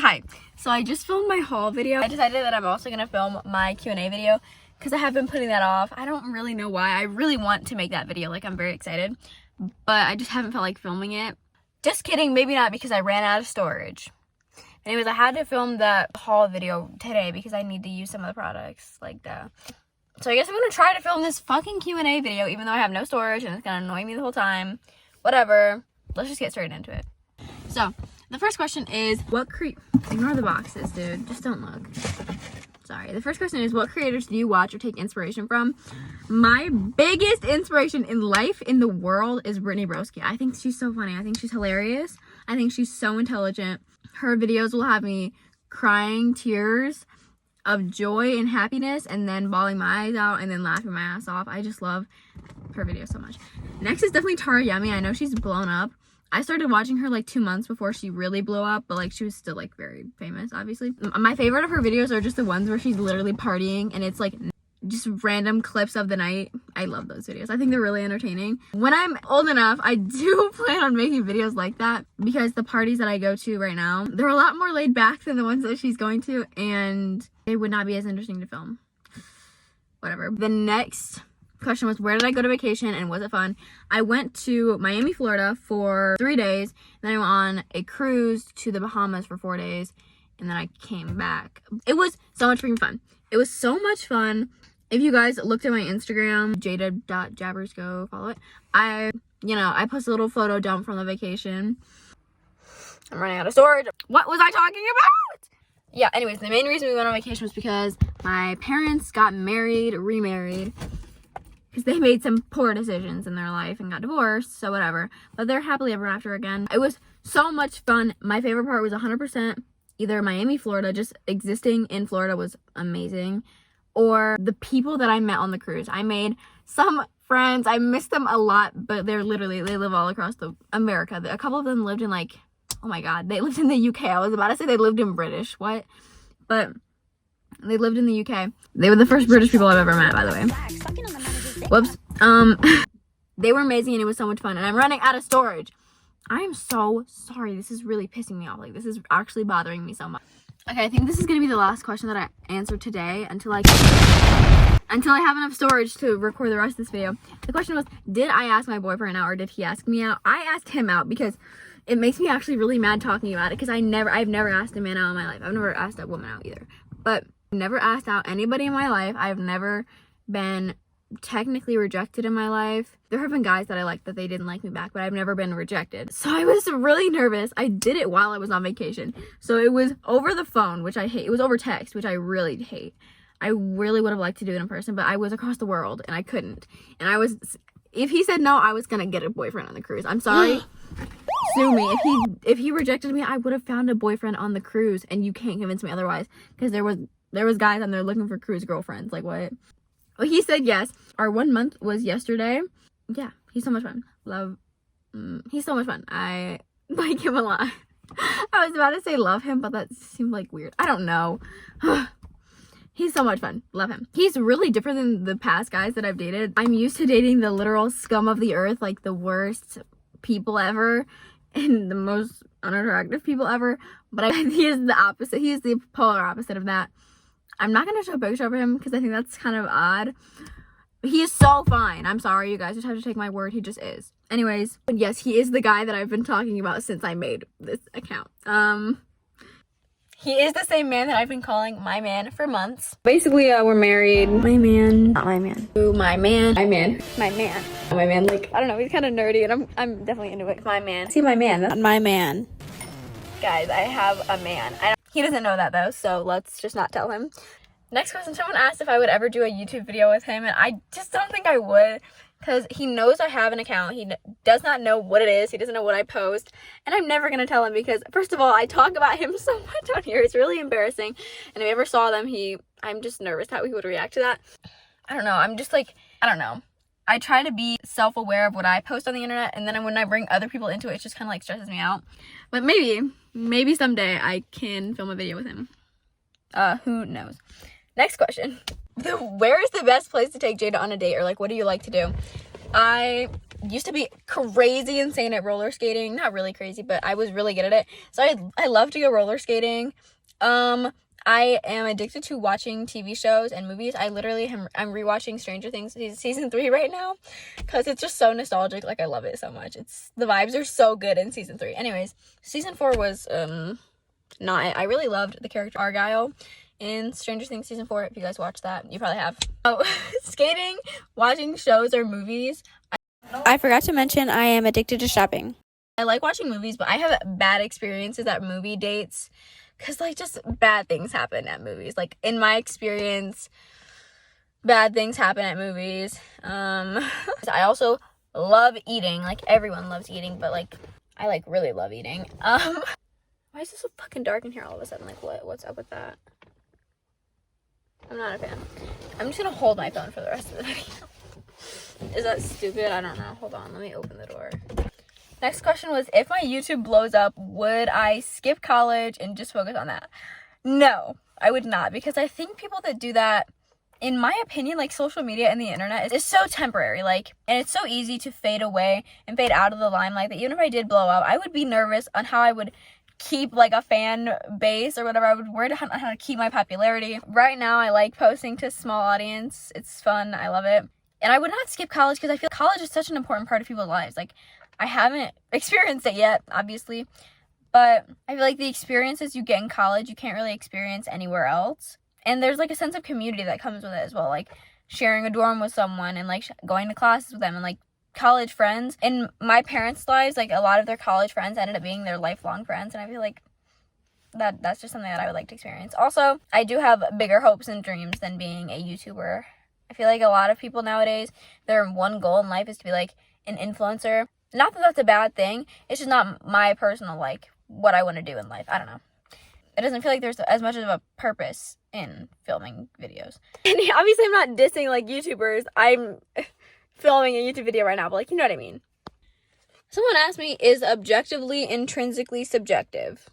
Hi. So I just filmed my haul video. I decided that I'm also gonna film my Q&A video because I have been putting that off. I don't really know why. I really want to make that video. Like, I'm very excited, but I just haven't felt like filming it. Just kidding. Maybe not, because I ran out of storage. Anyways, I had to film that haul video today because I need to use some of the products like that. So I guess I'm gonna try to film this fucking Q&A video even though I have no storage and it's gonna annoy me the whole time. Whatever. Let's just get straight into it. So the first question is, ignore the boxes, dude. Just don't look. Sorry. The first question is, what creators do you watch or take inspiration from? My biggest inspiration in life, in the world, is Brittany Broski. I think she's so funny. I think she's hilarious. I think she's so intelligent. Her videos will have me crying tears of joy and happiness and then bawling my eyes out and then laughing my ass off. I just love her videos so much. Next is definitely Tara Yemi. I know she's blown up. I started watching her like 2 months before she really blew up, but like she was still like very famous, obviously. My favorite of her videos are just the ones where she's literally partying and it's like just random clips of the night. I love those videos. I think they're really entertaining. When I'm old enough, I do plan on making videos like that because the parties that I go to right now, they're a lot more laid back than the ones that she's going to, and they would not be as interesting to film. Whatever. The next question was, where did I go to vacation and was it fun? I went to Miami, Florida for 3 days. Then I went on a cruise to the Bahamas for 4 days. And then I came back. It was so much freaking fun. It was so much fun. If you guys looked at my Instagram, jada.jabbers, go follow it. I posted a little photo dump from the vacation. I'm running out of storage. What was I talking about? Yeah, anyways, the main reason we went on vacation was because my parents got remarried. Because they made some poor decisions in their life and got divorced, so whatever. But they're happily ever after again. It was so much fun. My favorite part was 100% either Miami, Florida. Just existing in Florida was amazing. Or the people that I met on the cruise. I made some friends. I miss them a lot, but they live all across America. A couple of them lived in like, oh my god, they lived in the UK. I was about to say they lived in British. What? But they lived in the UK. They were the first British people I've ever met, by the way. Whoops. They were amazing and it was so much fun. And I'm running out of storage. I am so sorry. This is really pissing me off. Like, this is actually bothering me so much. Okay, I think this is going to be the last question that I answer today until I have enough storage to record the rest of this video. The question was, did I ask my boyfriend out or did he ask me out? I asked him out because it makes me actually really mad talking about it because I've never asked a man out in my life. I've never asked a woman out either. But I've never asked out anybody in my life. I've never been technically rejected in my life. There have been guys that I liked that they didn't like me back, but I've never been rejected. So I was really nervous. I did it while I was on vacation. So it was over the phone, which I hate. It was over text, which I really hate. I really would have liked to do it in person, but I was across the world and I couldn't. And if he said no, I was gonna get a boyfriend on the cruise. I'm sorry. Sue me. If he rejected me, I would have found a boyfriend on the cruise, and you can't convince me otherwise. Because there was guys on there looking for cruise girlfriends. Like, what? Well, he said yes. Our 1 month was yesterday. Yeah, he's so much fun. He's so much fun. I like him a lot. I was about to say love him, but that seemed like weird. I don't know. He's so much fun. Love him. He's really different than the past guys that I've dated. I'm used to dating the literal scum of the earth, like the worst people ever and the most unattractive people ever. But he is the opposite. He is the polar opposite of that. I'm not going to show a picture of him because I think that's kind of odd. He is so fine. I'm sorry, you guys just have to take my word. He just is. Anyways, but yes, he is the guy that I've been talking about since I made this account. He is the same man that I've been calling my man for months. Basically, we're married. My man. Not my man. Ooh, my man. My man. My man. My man, like, I don't know, he's kind of nerdy and I'm definitely into it. My man. See, my man. That's my man. Guys, I have a man. He doesn't know that though, so let's just not tell him. Next question, someone asked if I would ever do a YouTube video with him, and I just don't think I would, because he knows I have an account. He does not know what it is. He doesn't know what I post, and I'm never going to tell him because, first of all, I talk about him so much on here. It's really embarrassing, and if I ever saw them, I'm just nervous how he would react to that. I don't know. I'm just like, I don't know. I try to be self-aware of what I post on the internet, and then when I bring other people into it, it just kind of like stresses me out. But maybe someday I can film a video with him. Who knows? Next question. Where is the best place to take Jada on a date, or like what do you like to do? I used to be crazy insane at roller skating. Not really crazy, but I was really good at it. So I love to go roller skating. I am addicted to watching TV shows and movies. I'm rewatching Stranger Things season 3 right now because it's just so nostalgic. Like, I love it so much. The vibes are so good in season 3. Anyways, season 4 was not. I really loved the character Argyle in Stranger Things season 4. If you guys watched that, you probably have. Oh, skating, watching shows or movies. I forgot to mention I am addicted to shopping. I like watching movies, but I have bad experiences at movie dates. Because, like, just bad things happen at movies. Like, in my experience, bad things happen at movies. I also love eating. Like, everyone loves eating. But, like, I, like, really love eating. Why is it so fucking dark in here all of a sudden? Like, what's up with that? I'm not a fan. I'm just going to hold my phone for the rest of the video. Is that stupid? I don't know. Hold on. Let me open the door. Next question was, if my YouTube blows up, would I skip college and just focus on that? No, I would not, because I think people that do that, in my opinion, like, social media and the internet is so temporary, like, and it's so easy to fade away and fade out of the limelight that even if I did blow up, I would be nervous on how I would keep, like, a fan base or whatever. I would worry on how to keep my popularity. Right now, I like posting to a small audience. It's fun. I love it. And I would not skip college because I feel college is such an important part of people's lives. Like, I haven't experienced it yet, obviously, but I feel like the experiences you get in college, you can't really experience anywhere else. And there's, like, a sense of community that comes with it as well, like sharing a dorm with someone and, like, going to classes with them and, like, college friends. In my parents' lives, like, a lot of their college friends ended up being their lifelong friends, and I feel like that's just something that I would like to experience. Also, I do have bigger hopes and dreams than being a YouTuber. I feel like a lot of people nowadays, their one goal in life is to be, like, an influencer. Not that that's a bad thing. It's just not my personal, like, what I want to do in life. I don't know. It doesn't feel like there's as much of a purpose in filming videos. And obviously I'm not dissing, like, YouTubers. I'm filming a YouTube video right now, but, like, you know what I mean. Someone asked me, is objectively intrinsically subjective?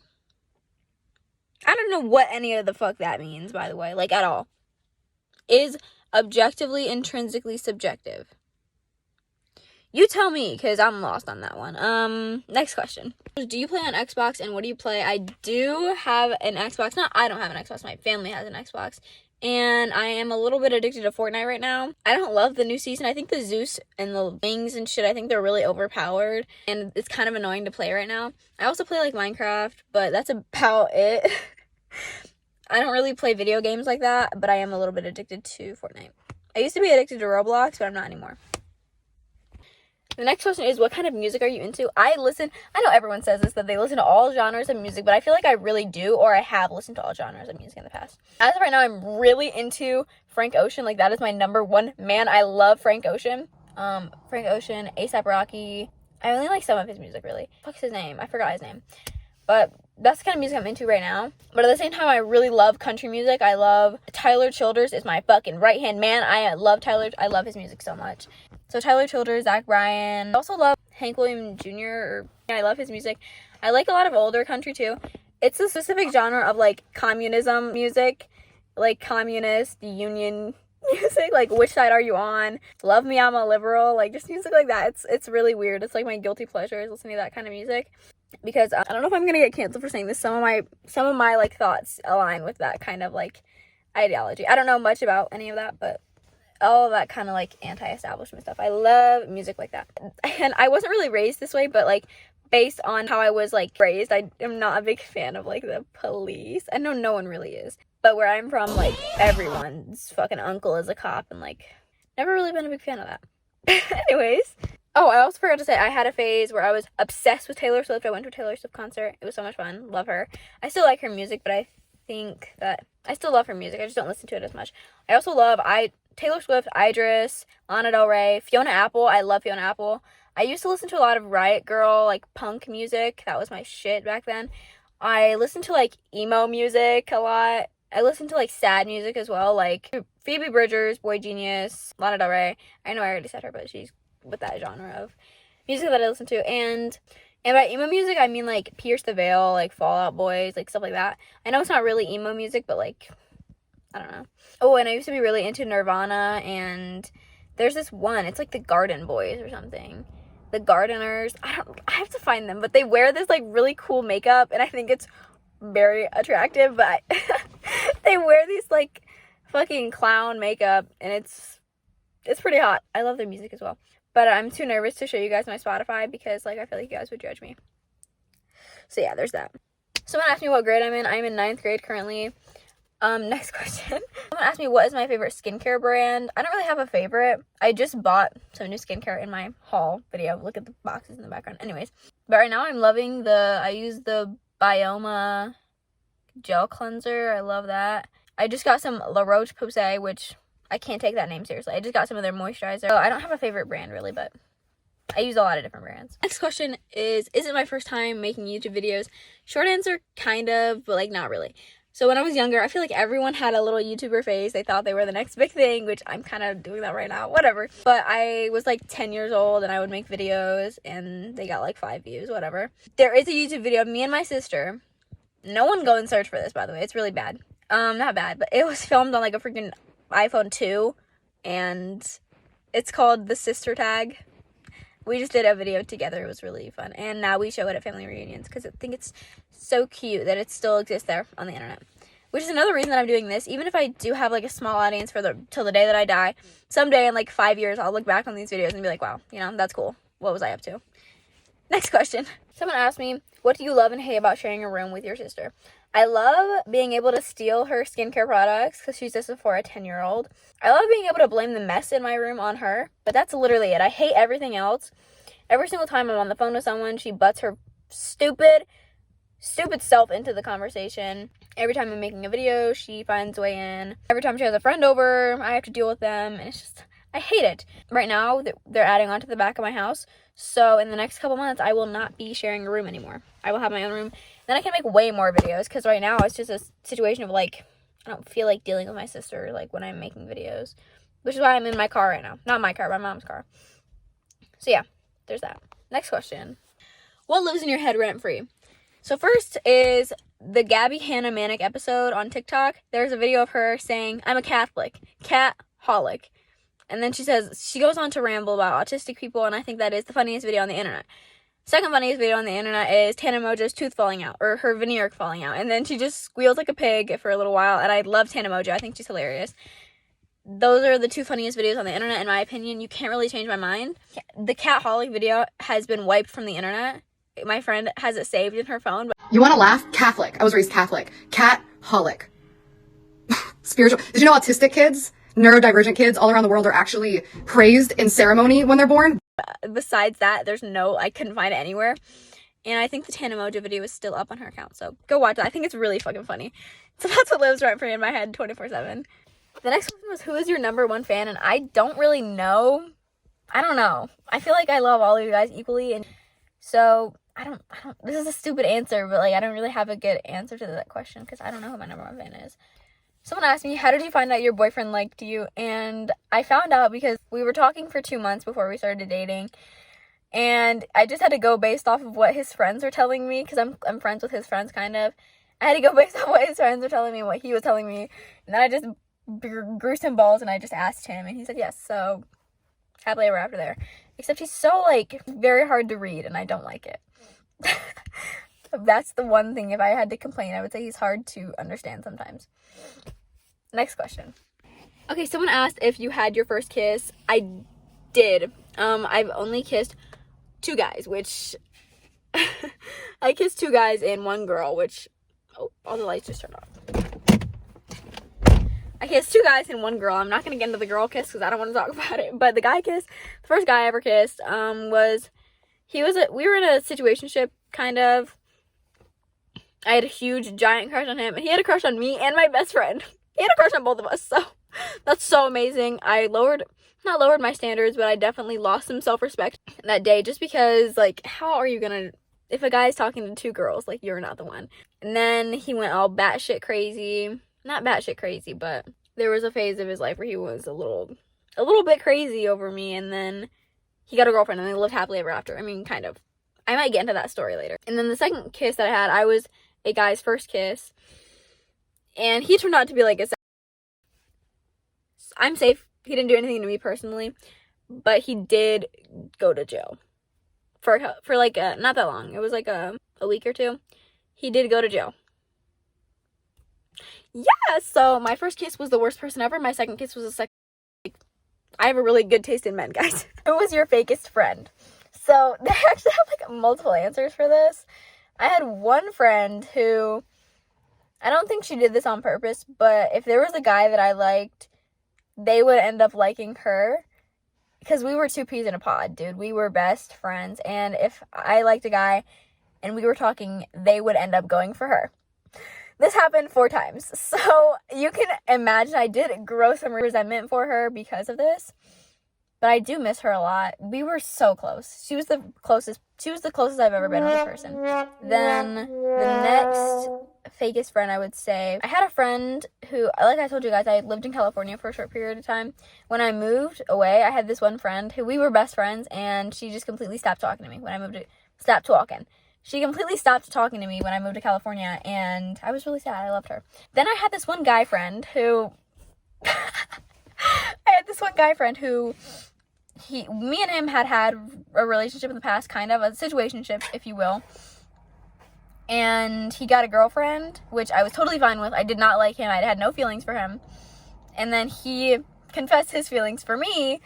I don't know what any of the fuck that means, by the way. Like, at all. Is objectively intrinsically subjective? You tell me, because I'm lost on that one. Next question. Do you play on Xbox, and what do you play? I do have an Xbox. I don't have an Xbox. My family has an Xbox. And I am a little bit addicted to Fortnite right now. I don't love the new season. I think the Zeus and the wings and shit, I think they're really overpowered. And it's kind of annoying to play right now. I also play, like, Minecraft, but that's about it. I don't really play video games like that, but I am a little bit addicted to Fortnite. I used to be addicted to Roblox, but I'm not anymore. The next question is, what kind of music are you into? I know everyone says this, that they listen to all genres of music, but I feel like I really do, or I have listened to all genres of music in the past. As of right now, I'm really into Frank Ocean. Like, that is my number one. Man, I love Frank Ocean. Frank Ocean, A$AP Rocky. I only like some of his music, really. What's his name? I forgot his name. But that's the kind of music I'm into right now. But at the same time, I really love country music. I love Tyler Childers is my fucking right-hand man. I love Tyler. I love his music so much. So Tyler Childers, Zach Bryan. I also love Hank Williams Jr. I love his music. I like a lot of older country too. It's a specific genre of, like, communism music. Like, communist, union music. Like, which side are you on? Love Me, I'm a Liberal. Like, just music like that. It's really weird. It's like my guilty pleasure is listening to that kind of music. Because I don't know if I'm gonna get canceled for saying this. Some of my like thoughts align with that kind of, like, ideology. I don't know much about any of that, but all of that kind of, like, anti-establishment stuff. I love music like that. And I wasn't really raised this way, but, like, based on how I was, like, raised, I am not a big fan of, like, the police. I know no one really is. But where I'm from, like, everyone's fucking uncle is a cop, and, like, never really been a big fan of that. Anyways. Oh, I also forgot to say, I had a phase where I was obsessed with Taylor Swift. I went to a Taylor Swift concert. It was so much fun. Love her. I still like her music, but I think that I still love her music. I just don't listen to it as much. I also love Taylor Swift, Idris, Lana Del Rey, Fiona Apple. I love Fiona Apple. I used to listen to a lot of Riot Girl, like, punk music. That was my shit back then. I listened to, like, emo music a lot. I listened to, like, sad music as well, like Phoebe Bridgers, Boy Genius, Lana Del Rey. I know I already said her, but she's with that genre of music that I listen to. And by emo music, I mean, like, Pierce the Veil, like, Fall Out Boys, like, stuff like that. I know it's not really emo music, but, like, I don't know. Oh, and I used to be really into Nirvana, and there's this one. It's like the Garden Boys or something. the gardeners. I have to find them, but they wear this like really cool makeup, and I think it's very attractive, but they wear these like fucking clown makeup, and it's pretty hot. I love their music as well, but I'm too nervous to show you guys my Spotify because like I feel like you guys would judge me. So yeah, there's that. Someone asked me what grade I'm in. I'm in 9th grade currently. Next question. Someone asked me what is my favorite skincare brand. I don't really have a favorite. I just bought some new skincare in my haul video. Look at the boxes in the background. Anyways, but right now I'm loving I use the Bioma gel cleanser. I love that. I just got some La Roche-Posay, which I can't take that name seriously. I just got some of their moisturizer. So I don't have a favorite brand really, but I use a lot of different brands. Next question is it my first time making YouTube videos? Short answer, kind of, but like not really. So when I was younger, I feel like everyone had a little YouTuber phase. They thought they were the next big thing, which I'm kind of doing that right now, whatever. But I was like 10 years old and I would make videos and they got like 5 views, whatever. There is a YouTube video of me and my sister. No one go and search for this, by the way. It's really bad. Not bad, but it was filmed on like a freaking iPhone 2 and it's called The Sister Tag. We just did a video together. It was really fun. And now we show it at family reunions because I think it's so cute that it still exists there on the internet. Which is another reason that I'm doing this. Even if I do have like a small audience till the day that I die, someday in like 5 years, I'll look back on these videos and be like, wow, you know, that's cool. What was I up to? Next question. Someone asked me, what do you love and hate about sharing a room with your sister? I love being able to steal her skincare products because she's just for a 10-year-old. I love being able to blame the mess in my room on her, but that's literally it. I hate everything else. Every single time I'm on the phone with someone, she butts her stupid self into the conversation. Every time I'm making a video, she finds a way in. Every time she has a friend over, I have to deal with them, and it's just, I hate it. Right now, they're adding on to the back of my house, so in the next couple months, I will not be sharing a room anymore. I will have my own room. Then I can make way more videos, because right now, it's just a situation of, like, I don't feel like dealing with my sister, like, when I'm making videos. Which is why I'm in my car right now. Not my car, my mom's car. So, yeah, there's that. Next question. What lives in your head rent-free? So first is the Gabby Hannah Manic episode on TikTok. There's a video of her saying, I'm a Catholic. Cat-holic. And then she goes on to ramble about autistic people, and I think that is the funniest video on the internet. Second funniest video on the internet is Tana Mojo's tooth falling out, or her veneer falling out. And then she just squeals like a pig for a little while, and I love Tana Mojo. I think she's hilarious. Those are the 2 funniest videos on the internet, in my opinion. You can't really change my mind. The Cat-holic video has been wiped from the internet. My friend has it saved in her phone. But you want to laugh? Catholic. I was raised Catholic. Cat-holic. Spiritual. Did you know autistic kids, neurodivergent kids all around the world are actually praised in ceremony when they're born? Besides that, I couldn't find it anywhere. And I think the Tana Mojo video is still up on her account. So go watch it. I think it's really fucking funny. So that's what lives rent free in my head 24/7. The next question was, who is your number 1 fan? And I don't really know. I don't know. I feel like I love all of you guys equally. And so I don't, this is a stupid answer, but like, I don't really have a good answer to that question because I don't know who my number 1 fan is. Someone asked me, how did you find out your boyfriend liked you? And I found out because we were talking for 2 months before we started dating. And I just had to go based off of what his friends were telling me because I'm friends with his friends, kind of. I had to go based off what his friends were telling me and what he was telling me. And then I just grew some balls and I just asked him and he said yes. So happily ever after there. Except he's so, like, very hard to read and I don't like it. That's the one thing. If I had to complain, I would say he's hard to understand sometimes. Next question. Okay, someone asked if you had your first kiss. I did. I've only kissed 2 guys, which I kissed 2 guys and 1 girl, which all the lights just turned off. I kissed 2 guys and 1 girl. I'm not gonna get into the girl kiss because I don't want to talk about it. But the guy kiss, the first guy I ever kissed, we were in a situationship, kind of. I had a huge, giant crush on him, and he had a crush on me and my best friend. He had a crush on both of us, so that's so amazing. I not lowered my standards, but I definitely lost some self-respect that day just because, like, how are you gonna, if a guy's talking to 2 girls, like, you're not the one. And then he went all batshit crazy. Not batshit crazy, but there was a phase of his life where he was a little bit crazy over me, and then he got a girlfriend, and they lived happily ever after. I mean, kind of. I might get into that story later. And then the second kiss that I had, I was a guy's first kiss, and he turned out to be like I'm safe. He didn't do anything to me personally, but he did go to jail. for like not that long. It was like a week or two. He did go to jail. Yeah, so my first kiss was the worst person ever. My second kiss was the second. I have a really good taste in men, guys. Who was your fakest friend? So they actually have like multiple answers for this. I had one friend who, I don't think she did this on purpose, but if there was a guy that I liked, they would end up liking her. Because we were two peas in a pod, dude. We were best friends. And if I liked a guy and we were talking, they would end up going for her. This happened 4 times. So you can imagine I did grow some resentment for her because of this. But I do miss her a lot. We were so close. She was the closest I've ever been with a person. Then the next fakest friend, I would say, I had a friend who, like I told you guys, I lived in California for a short period of time. When I moved away, I had this one friend who we were best friends, and she just completely stopped talking to me when I moved stopped talking. She completely stopped talking to me when I moved to California, and I was really sad. I loved her. Then I had this one guy friend who me and him had a relationship in the past, kind of a situationship, if you will. And he got a girlfriend, which I was totally fine with. I did not like him. I had no feelings for him. And then he confessed his feelings for me.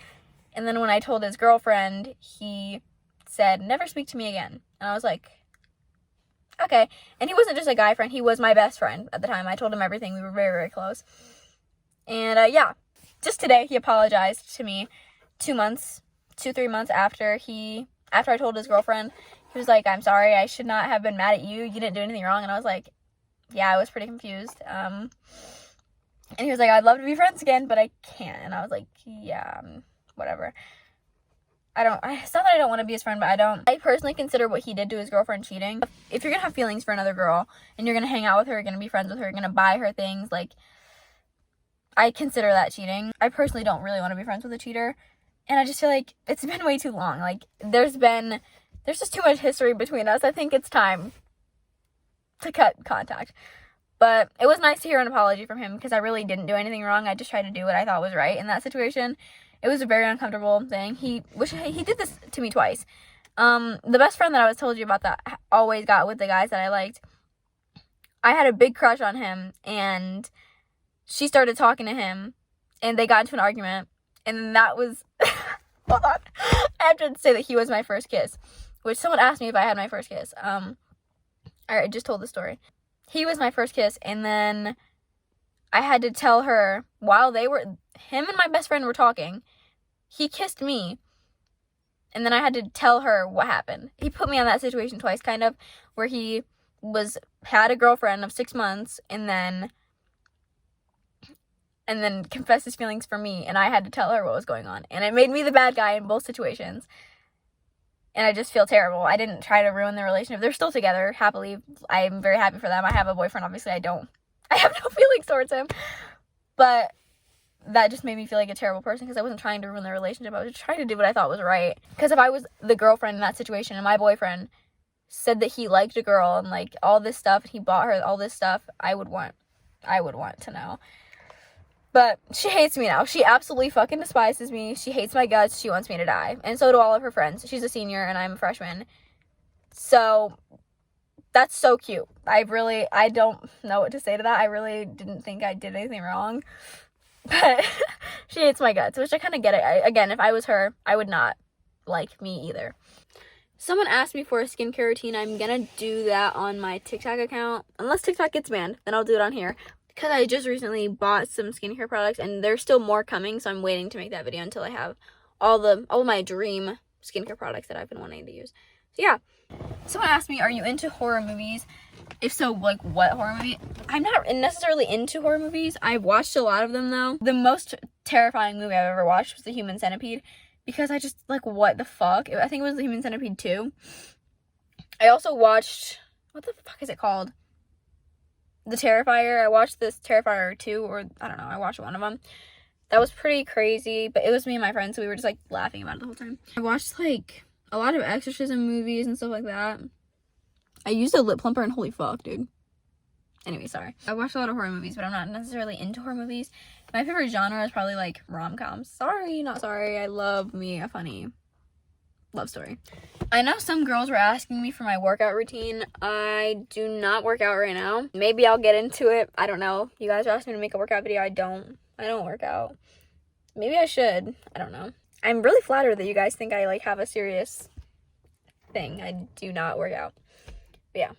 And then when I told his girlfriend, he said, "Never speak to me again." And I was like, okay. And he wasn't just a guy friend. He was my best friend at the time. I told him everything. We were very, very close. And yeah, just today he apologized to me 3 months after I told his girlfriend. He was like, "I'm sorry, I should not have been mad at you. You didn't do anything wrong." And I was like, yeah, I was pretty confused. And he was like, "I'd love to be friends again, but I can't." And I was like, yeah, whatever. It's not that I don't want to be his friend, but I personally consider what he did to his girlfriend cheating. If you're going to have feelings for another girl, and you're going to hang out with her, you're going to be friends with her, you're going to buy her things, like, I consider that cheating. I personally don't really want to be friends with a cheater. And I just feel like it's been way too long. Like, there's just too much history between us. I think it's time to cut contact. But it was nice to hear an apology from him, because I really didn't do anything wrong. I just tried to do what I thought was right in that situation. It was a very uncomfortable thing. He did this to me twice. The best friend that I was told you about that always got with the guys that I liked. I had a big crush on him, and she started talking to him, and they got into an argument. And that was, hold on, I have to say that he was my first kiss, which someone asked me if I had my first kiss. I just told the story. He was my first kiss, and then I had to tell her while him and my best friend were talking, he kissed me, and then I had to tell her what happened. He put me on that situation twice, kind of, where he had a girlfriend of 6 months, and then confessed his feelings for me, and I had to tell her what was going on. And it made me the bad guy in both situations. And I just feel terrible. I didn't try to ruin the relationship. They're still together, happily. I'm very happy for them. I have a boyfriend, obviously. I have no feelings towards him. But that just made me feel like a terrible person, because I wasn't trying to ruin the relationship. I was just trying to do what I thought was right. Because if I was the girlfriend in that situation, and my boyfriend said that he liked a girl and like all this stuff, and he bought her all this stuff, I would want to know. But she hates me now. She absolutely fucking despises me. She hates my guts. She wants me to die. And so do all of her friends. She's a senior and I'm a freshman. So that's so cute. I don't know what to say to that. I really didn't think I did anything wrong. But she hates my guts, which I kind of get it. Again, if I was her, I would not like me either. Someone asked me for a skincare routine. I'm going to do that on my TikTok account. Unless TikTok gets banned, then I'll do it on here. Because I just recently bought some skincare products, and there's still more coming, so I'm waiting to make that video until I have all of my dream skincare products that I've been wanting to use. So yeah. Someone asked me, are you into horror movies? If so, like, what horror movie? I'm not necessarily into horror movies. I've watched a lot of them, though. The most terrifying movie I've ever watched was The Human Centipede, because I just, like, what the fuck? I think it was The Human Centipede 2. I also watched, what the fuck is it called? The Terrifier. I watched this Terrifier 2, or I don't know, I watched one of them. That was pretty crazy, but it was me and my friends, so we were just like laughing about it the whole time. I watched like a lot of exorcism movies and stuff like that. I used a lip plumper and holy fuck, dude. Anyway, sorry. I watched a lot of horror movies, but I'm not necessarily into horror movies. My favorite genre is probably like rom-coms. Sorry, not sorry. I love me a funny love story. I know some girls were asking me for my workout routine. I do not work out right now. Maybe I'll get into it. I don't know. You guys are asking me to make a workout video. I don't work out. Maybe I should. I don't know. I'm really flattered that you guys think I like have a serious thing. I do not work out. But yeah.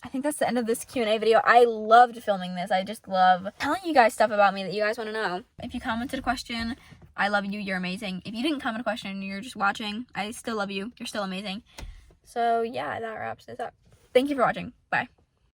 I think that's the end of this Q&A video. I loved filming this. I just love telling you guys stuff about me that you guys want to know. If you commented a question, I love you. You're amazing. If you didn't comment a question and you're just watching, I still love you. You're still amazing. So yeah, that wraps this up. Thank you for watching. Bye.